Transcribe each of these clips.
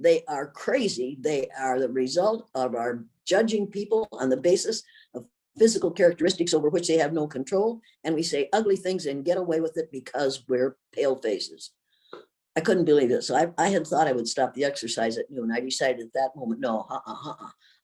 They are crazy. They are the result of our judging people on the basis of physical characteristics over which they have no control. And we say ugly things and get away with it because we're pale faces. I couldn't believe it. So I had thought I would stop the exercise at noon. I decided at that moment, no,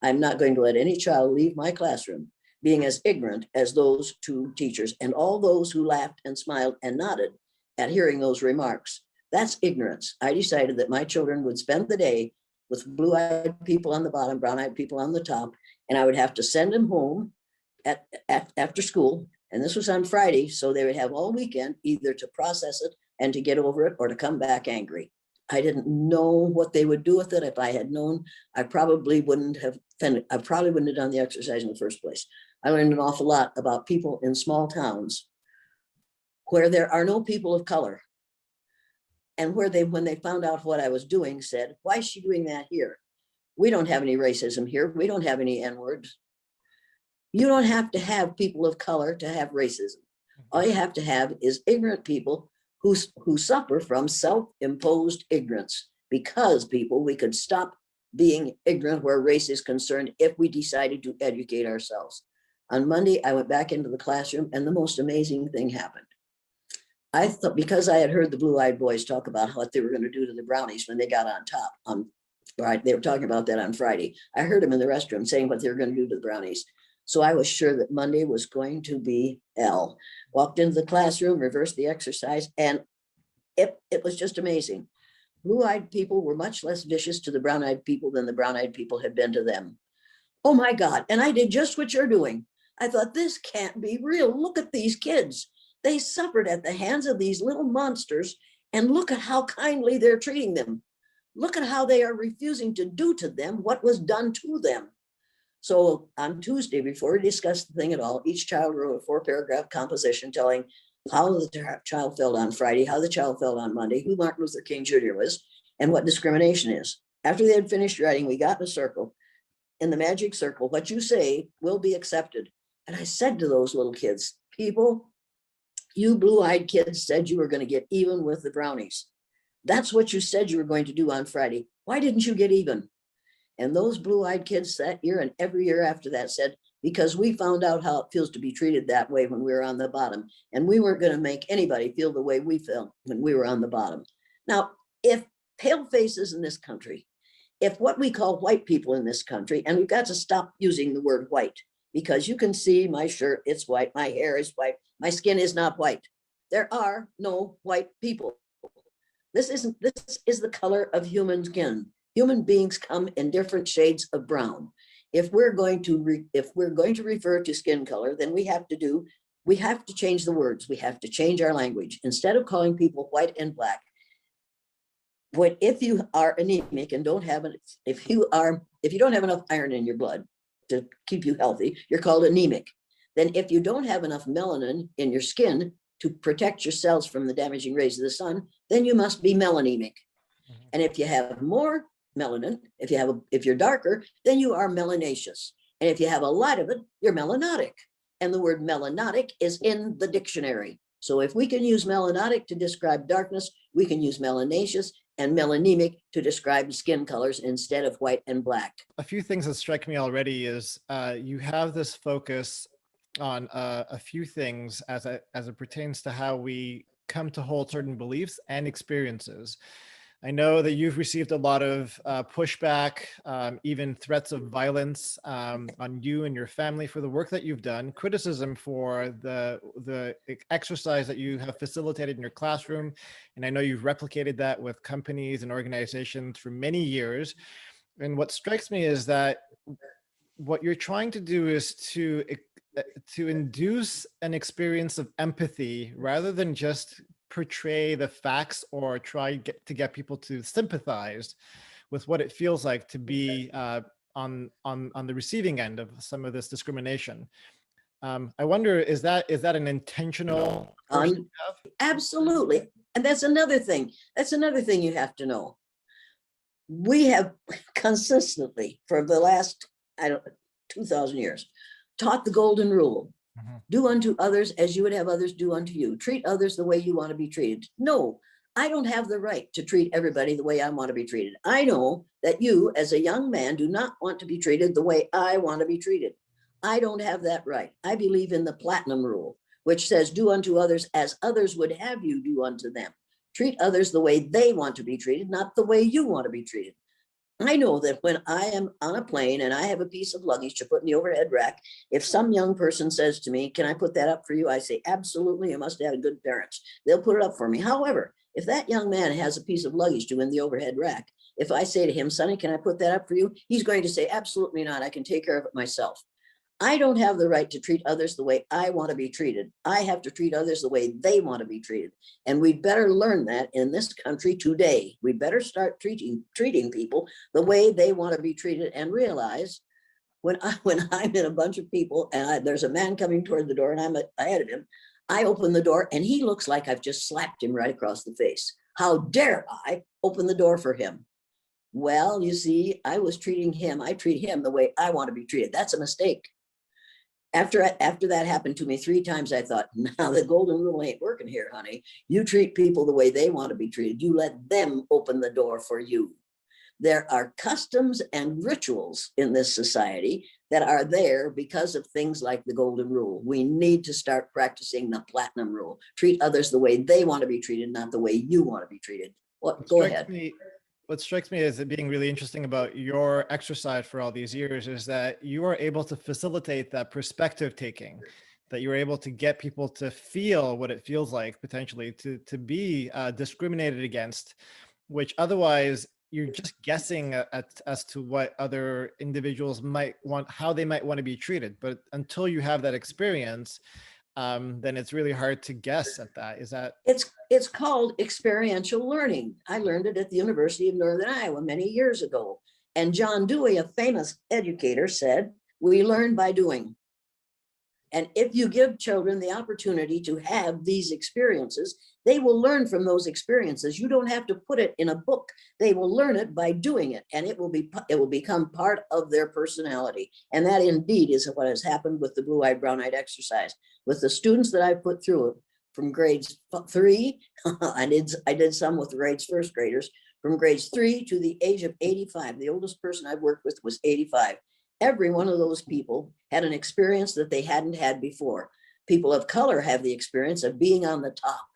I'm not going to let any child leave my classroom being as ignorant as those two teachers and all those who laughed and smiled and nodded at hearing those remarks. That's ignorance. I decided that my children would spend the day with blue-eyed people on the bottom, brown-eyed people on the top, and I would have to send them home after school. And this was on Friday, so they would have all weekend either to process it and to get over it or to come back angry. I didn't know what they would do with it. If I had known, I probably wouldn't have done the exercise in the first place. I learned an awful lot about people in small towns where there are no people of color, and where when they found out what I was doing, said, why is she doing that here? We don't have any racism here. We don't have any N-words. You don't have to have people of color to have racism. All you have to have is ignorant people who suffer from self-imposed ignorance. Because people, we could stop being ignorant where race is concerned if we decided to educate ourselves. On Monday, I went back into the classroom and the most amazing thing happened. I thought, because I had heard the blue-eyed boys talk about what they were going to do to the brownies when they got on top right, they were talking about that on Friday. I heard them in the restroom saying what they were going to do to the brownies. So I was sure that Monday was going to be hell. Walked into the classroom, reversed the exercise, and it was just amazing. Blue-eyed people were much less vicious to the brown-eyed people than the brown-eyed people had been to them. Oh my God, and I did just what you're doing. I thought, this can't be real. Look at these kids. They suffered at the hands of these little monsters, and look at how kindly they're treating them. Look at how they are refusing to do to them what was done to them. So on Tuesday, before we discussed the thing at all, each child wrote a 4-paragraph composition telling how the child felt on Friday, how the child felt on Monday, who Martin Luther King Jr. was, and what discrimination is. After they had finished writing, we got in a circle. In the magic circle, what you say will be accepted. And I said to those little kids, people, you blue-eyed kids said you were going to get even with the brownies. That's what you said you were going to do on Friday. Why didn't you get even? And those blue-eyed kids that year and every year after that said, because we found out how it feels to be treated that way when we were on the bottom. And we weren't going to make anybody feel the way we felt when we were on the bottom. Now, if pale faces in this country, if what we call white people in this country, and we've got to stop using the word white, because you can see my shirt, it's white, my hair is white, my skin is not white. There are no white people. This is the color of human skin. Human beings come in different shades of brown. If we're going to refer to skin color, then we have to change the words. We have to change our language. Instead of calling people white and black, if you are anemic and if you don't have enough iron in your blood to keep you healthy, you're called anemic. Then if you don't have enough melanin in your skin to protect your cells from the damaging rays of the sun, then you must be melanemic. And if you have more melanin, if you're darker, then you are melanaceous. And if you have a lot of it, you're melanotic. And the word melanotic is in the dictionary. So if we can use melanotic to describe darkness, we can use melanaceous and melanemic to describe skin colors instead of white and black. A few things that strike me already is you have this focus on a few things as it pertains to how we come to hold certain beliefs and experiences. I know that you've received a lot of pushback, even threats of violence on you and your family for the work that you've done, criticism for the exercise that you have facilitated in your classroom. And I know you've replicated that with companies and organizations for many years. And what strikes me is that what you're trying to do is to induce an experience of empathy rather than just portray the facts or try to get people to sympathize with what it feels like to be on the receiving end of some of this discrimination. I wonder, is that an intentional? Absolutely. And that's another thing. That's another thing you have to know. We have consistently for the last 2,000 years taught the golden rule. Do unto others as you would have others do unto you. Treat others the way you want to be treated. No, I don't have the right to treat everybody the way I want to be treated. I know that you, as a young man, do not want to be treated the way I want to be treated. I don't have that right. I believe in the platinum rule, which says, do unto others as others would have you do unto them. Treat others the way they want to be treated, not the way you want to be treated. I know that when I am on a plane and I have a piece of luggage to put in the overhead rack, if some young person says to me, can I put that up for you? I say, absolutely, you must have good parents. They'll put it up for me. However, if that young man has a piece of luggage to in the overhead rack, if I say to him, Sonny, can I put that up for you? He's going to say, absolutely not. I can take care of it myself. I don't have the right to treat others the way I want to be treated. I have to treat others the way they want to be treated. And we better learn that in this country today. We better start treating people the way they want to be treated and realize when I'm in a bunch of people and there's a man coming toward the door and I'm ahead of him, I open the door and he looks like I've just slapped him right across the face. How dare I open the door for him? Well, you see, I treat him the way I want to be treated. That's a mistake. After that happened to me 3 times, I thought, now the golden rule ain't working here, honey. You treat people the way they want to be treated. You let them open the door for you. There are customs and rituals in this society that are there because of things like the golden rule. We need to start practicing the platinum rule. Treat others the way they want to be treated, not the way you want to be treated. Go ahead. What strikes me as it being really interesting about your exercise for all these years is that you are able to facilitate that perspective taking, that you're able to get people to feel what it feels like potentially to be discriminated against, which otherwise you're just guessing as to what other individuals might want, how they might want to be treated. But until you have that experience, then it's really hard to guess at that. Is that? It's called experiential learning. I learned it at the University of Northern Iowa many years ago. And John Dewey, a famous educator, said, we learn by doing. And if you give children the opportunity to have these experiences, they will learn from those experiences. You don't have to put it in a book. They will learn it by doing it, and it will become part of their personality. And that indeed is what has happened with the blue-eyed, brown-eyed exercise. With the students that I put through it from grades 3, I did some with grades first graders, from grades 3 to the age of 85. The oldest person I've worked with was 85. Every one of those people had an experience that they hadn't had before. People of color have the experience of being on the top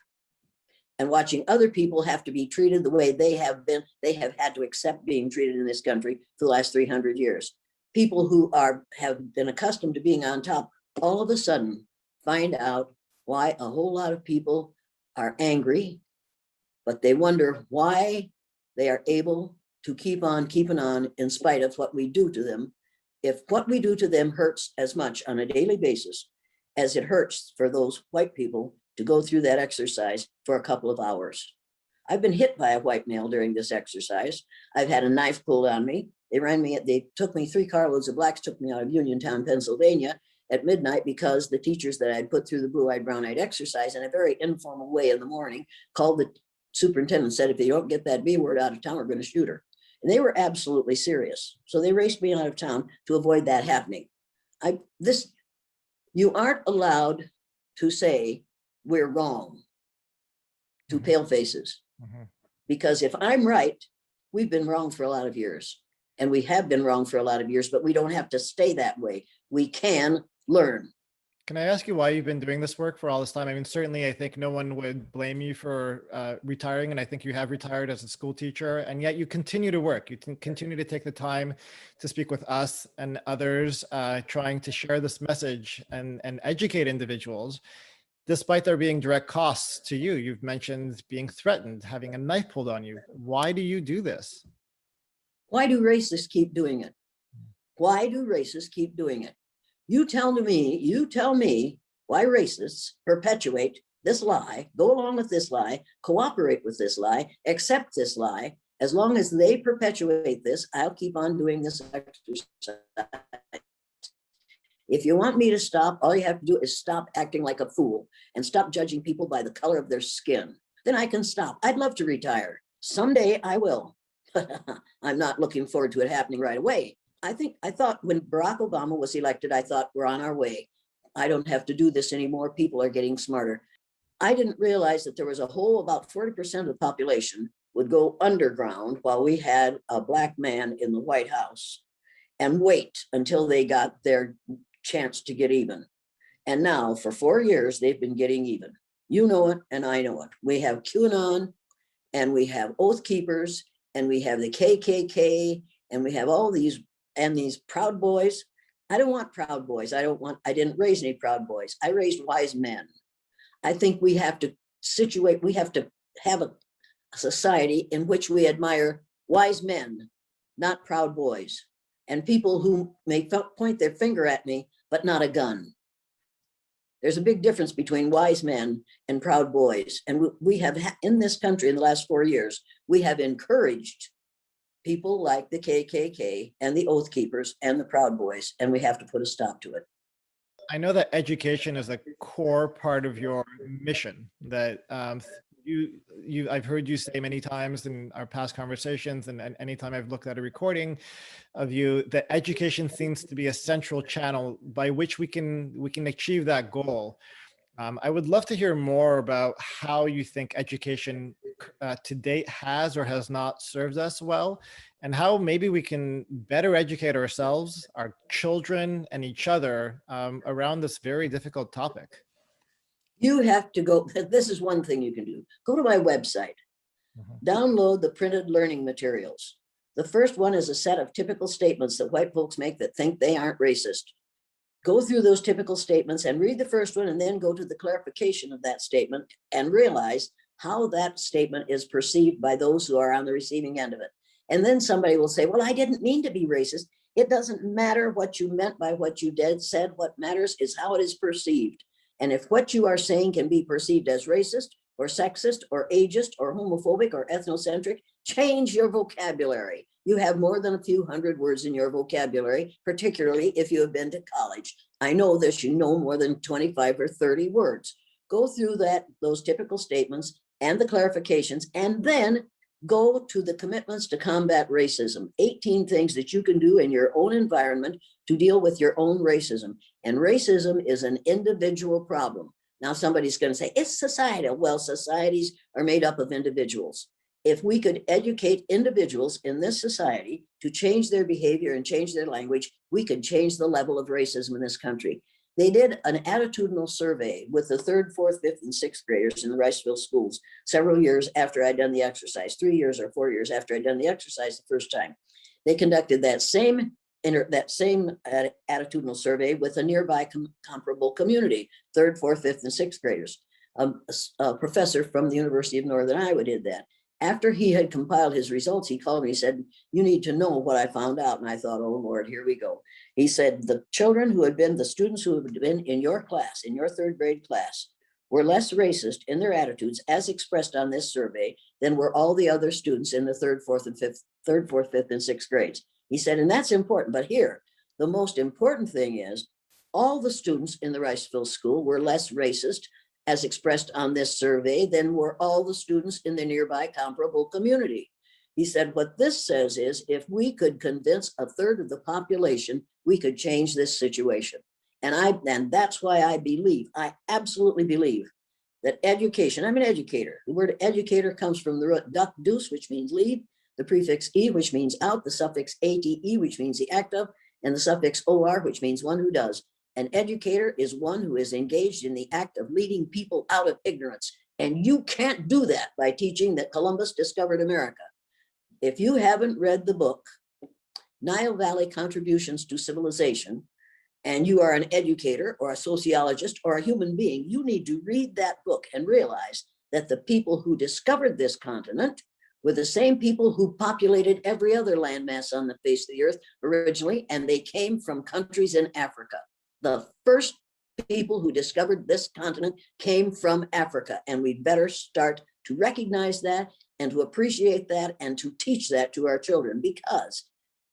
and watching other people have to be treated the way they have been. They have had to accept being treated in this country for the last 300 years. People who have been accustomed to being on top all of a sudden find out why a whole lot of people are angry, but they wonder why they are able to keep on keeping on in spite of what we do to them. If what we do to them hurts as much on a daily basis as it hurts for those white people to go through that exercise for a couple of hours. I've been hit by a white male during this exercise. I've had a knife pulled on me. They took me 3 carloads of blacks, took me out of Uniontown, Pennsylvania at midnight because the teachers that I'd put through the blue-eyed, brown-eyed exercise in a very informal way in the morning called the superintendent and said, if you don't get that B word out of town, we're going to shoot her. And they were absolutely serious. So they raced me out of town to avoid that happening. You aren't allowed to say we're wrong to pale faces. Mm-hmm. Because if I'm right, we've been wrong for a lot of years. And we have been wrong for a lot of years, but we don't have to stay that way. We can learn. Can I ask you why you've been doing this work for all this time? I mean, certainly I think no one would blame you for retiring, and I think you have retired as a school teacher, and yet you continue to work. You continue to take the time to speak with us and others, trying to share this message and educate individuals, despite there being direct costs to you. You've mentioned being threatened, having a knife pulled on you. Why do you do this? Why do racists keep doing it? Why do racists keep doing it? You tell me why racists perpetuate this lie, go along with this lie, cooperate with this lie, accept this lie. As long as they perpetuate this, I'll keep on doing this exercise. If you want me to stop, all you have to do is stop acting like a fool and stop judging people by the color of their skin. Then I can stop. I'd love to retire. Someday I will, but I'm not looking forward to it happening right away. I thought when Barack Obama was elected, I thought we're on our way. I don't have to do this anymore. People are getting smarter. I didn't realize that there was a whole about 40% of the population would go underground while we had a black man in the White House and wait until they got their chance to get even. And now for 4 years, they've been getting even. You know it, and I know it. We have QAnon, and we have Oath Keepers, and we have the KKK, and we have all these, and these Proud Boys. I don't want Proud Boys. I didn't raise any Proud Boys. I raised wise men. I think we have to have a society in which we admire wise men, not proud boys, and people who may point their finger at me, but not a gun. There's a big difference between wise men and proud boys. And we have, in this country in the last 4 years, we have encouraged people like the KKK and the Oath Keepers and the Proud Boys, and we have to put a stop to it. I know that education is a core part of your mission that I've heard you say many times in our past conversations, and anytime I've looked at a recording of you, that education seems to be a central channel by which we can achieve that goal. I would love to hear more about how you think education to date has or has not served us well, and how maybe we can better educate ourselves, our children, and each other around this very difficult topic. You have to go, this is one thing you can do. Go to my website, download the printed learning materials. The first one is a set of typical statements that white folks make that think they aren't racist. Go through those typical statements and read the first one, and then go to the clarification of that statement and realize how that statement is perceived by those who are on the receiving end of it. And then somebody will say, well, I didn't mean to be racist. It doesn't matter what you meant by what you said. What matters is how it is perceived. And if what you are saying can be perceived as racist or sexist or ageist or homophobic or ethnocentric, change your vocabulary. You have more than a few hundred words in your vocabulary, particularly if you have been to college. I know this, you know more than 25 or 30 words. Go through those typical statements and the clarifications, and then go to the commitments to combat racism. 18 things that you can do in your own environment to deal with your own racism. And racism is an individual problem. Now somebody's going to say, it's societal. Well, societies are made up of individuals. If we could educate individuals in this society to change their behavior and change their language, we could change the level of racism in this country. They did an attitudinal survey with the 3rd, 4th, 5th, and 6th graders in the Riceville schools several years after I'd done the exercise, 3 years or 4 years after I'd done the exercise the first time. They conducted that same attitudinal survey with a nearby comparable community, 3rd, 4th, 5th, and 6th graders. A professor from the University of Northern Iowa did that. After he had compiled his results, he called me, he said, you need to know what I found out. And I thought, oh Lord, here we go. He said, the students who had been in your class, in your 3rd grade class, were less racist in their attitudes as expressed on this survey than were all the other students in the 3rd, 4th, 5th, and 6th grades. He said, and that's important, but here, the most important thing is all the students in the Riceville school were less racist as expressed on this survey than were all the students in the nearby comparable community. He said, what this says is if we could convince a 1/3 of the population, we could change this situation. And that's why I absolutely believe that education, I'm an educator. The word educator comes from the root duc dus, which means lead, the prefix e, which means out, the suffix ate, which means the act of, and the suffix or, which means one who does. An educator is one who is engaged in the act of leading people out of ignorance. And you can't do that by teaching that Columbus discovered America. If you haven't read the book, Nile Valley Contributions to Civilization, and you are an educator or a sociologist or a human being, you need to read that book and realize that the people who discovered this continent were the same people who populated every other landmass on the face of the earth originally, and they came from countries in Africa. The first people who discovered this continent came from Africa, and we better start to recognize that and to appreciate that and to teach that to our children, because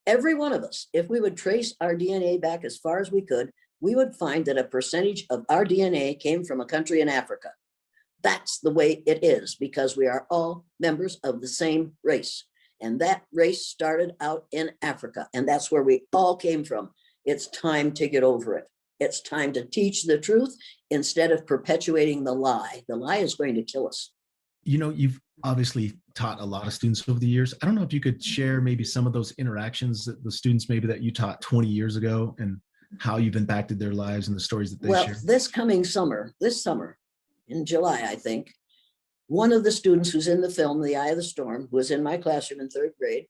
every one of us, if we would trace our DNA back as far as we could, we would find that a percentage of our DNA came from a country in Africa. That's the way it is, because we are all members of the same race. And that race started out in Africa, and that's where we all came from. It's time to get over it. It's time to teach the truth instead of perpetuating the lie. The lie is going to kill us. You've obviously taught a lot of students over the years. I don't know if you could share maybe some of those interactions that the students maybe that you taught 20 years ago and how you've impacted their lives and the stories that they share. This summer in July, I think, one of the students who's in the film, The Eye of the Storm, who was in my classroom in third grade,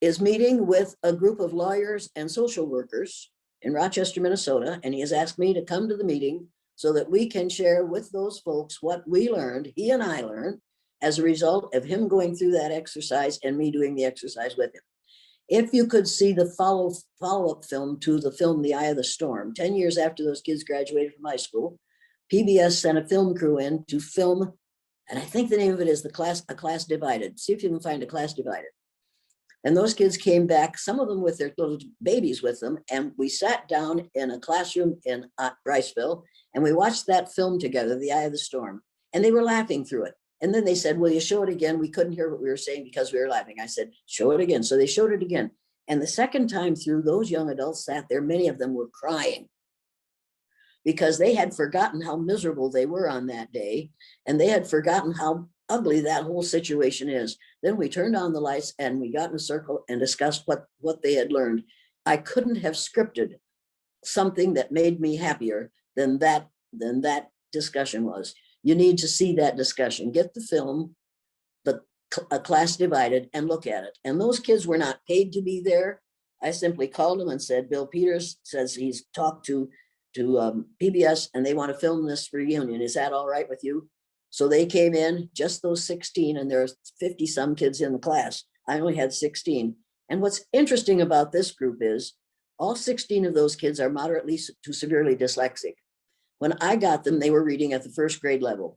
is meeting with a group of lawyers and social workers in Rochester, Minnesota, and he has asked me to come to the meeting so that we can share with those folks what we learned, he and I learned, as a result of him going through that exercise and me doing the exercise with him. If you could see the follow-up film to the film, The Eye of the Storm, 10 years after those kids graduated from high school, PBS sent a film crew in to film, and I think the name of it is A Class Divided. See if you can find A Class Divided. And those kids came back, some of them with their little babies with them, and we sat down in a classroom in Riceville, and we watched that film together, The Eye of the Storm, and they were laughing through it. And then they said, will you show it again? We couldn't hear what we were saying because we were laughing. I said, show it again. So they showed it again. And the second time through, those young adults sat there, many of them were crying because they had forgotten how miserable they were on that day. And they had forgotten how ugly that whole situation is. Then we turned on the lights and we got in a circle and discussed what they had learned. I couldn't have scripted something that made me happier than that discussion was. You need to see that discussion. Get the film, A Class Divided, and look at it. And those kids were not paid to be there. I simply called them and said, Bill Peters says he's talked to PBS and they want to film this reunion. Is that all right with you? So they came in, just those 16, and there's 50 some kids in the class. I only had 16. And what's interesting about this group is all 16 of those kids are moderately to severely dyslexic. When I got them, they were reading at the first grade level.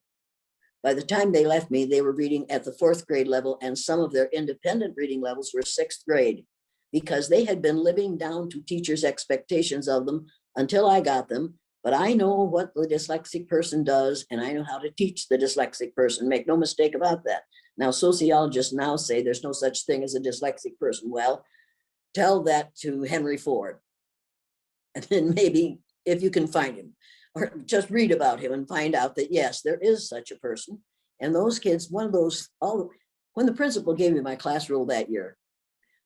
By the time they left me, they were reading at the fourth grade level, and some of their independent reading levels were sixth grade because they had been living down to teachers' expectations of them until I got them. But I know what the dyslexic person does, and I know how to teach the dyslexic person. Make no mistake about that. Now, sociologists now say there's no such thing as a dyslexic person. Well, tell that to Henry Ford. And then maybe if you can find him, or just read about him and find out that, yes, there is such a person. And those kids, when the principal gave me my class rule that year,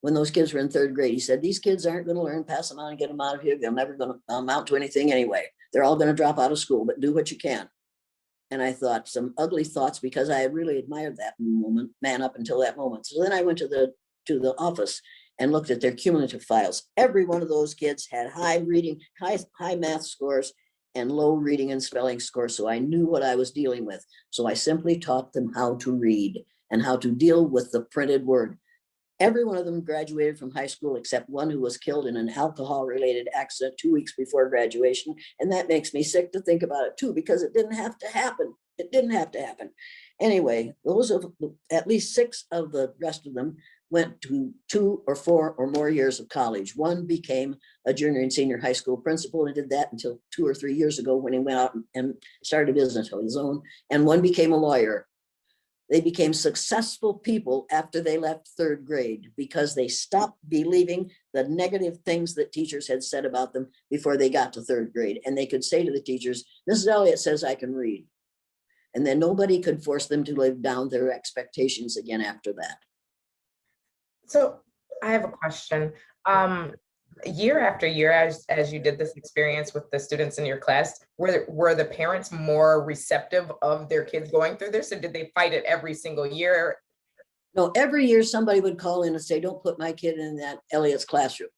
when those kids were in third grade, he said, these kids aren't going to learn, pass them on and get them out of here. They're never going to amount to anything anyway. They're all going to drop out of school, but do what you can. And I thought some ugly thoughts because I had really admired that man up until that moment. So then I went to the office and looked at their cumulative files. Every one of those kids had high math scores and low reading and spelling scores. So I knew what I was dealing with. So I simply taught them how to read and how to deal with the printed word. Every one of them graduated from high school except one who was killed in an alcohol-related accident 2 weeks before graduation. And that makes me sick to think about it too, because it didn't have to happen. It didn't have to happen. Anyway, at least 6 of the rest of them went to 2 or 4 or more years of college. One became a junior and senior high school principal and did that until 2 or 3 years ago when he went out and started a business of his own. And one became a lawyer. They became successful people after they left third grade because they stopped believing the negative things that teachers had said about them before they got to third grade. And they could say to the teachers, Mrs. Elliott says I can read. And then nobody could force them to live down their expectations again after that. So I have a question. Year after year, as you did this experience with the students in your class, were the parents more receptive of their kids going through this, or did they fight it every single year? No, every year somebody would call in and say, don't put my kid in that Elliott's classroom.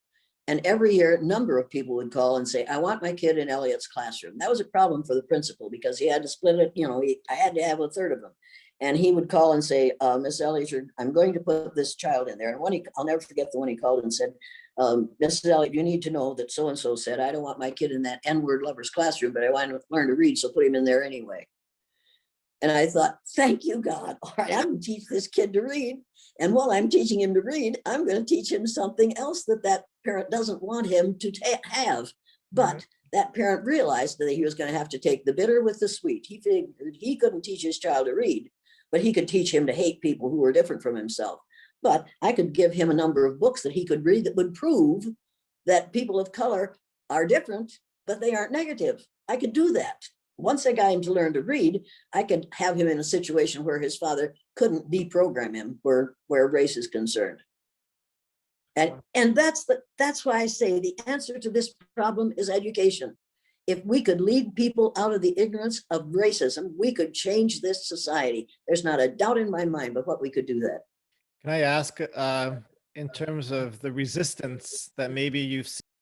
And every year, a number of people would call and say, I want my kid in Elliott's classroom. That was a problem for the principal because he had to split it. I had to have a third of them. And he would call and say, Miss Elliott, I'm going to put this child in there. And I'll never forget the one he called and said, Mrs. Elliott, you need to know that so-and-so said, I don't want my kid in that N-word lover's classroom, but I want to learn to read, so put him in there anyway. And I thought, thank you, God. All right, I'm going to teach this kid to read. And while I'm teaching him to read, I'm going to teach him something else that parent doesn't want him to have. But that parent realized that he was going to have to take the bitter with the sweet. He figured he couldn't teach his child to read, but he could teach him to hate people who were different from himself. But I could give him a number of books that he could read that would prove that people of color are different but they aren't negative. I could do that. Once I got him to learn to read, I could have him in a situation where his father couldn't deprogram him where race is concerned. And that's why I say the answer to this problem is education. If we could lead people out of the ignorance of racism, we could change this society. There's not a doubt in my mind but what we could do that. Can I ask, in terms of the resistance that maybe you've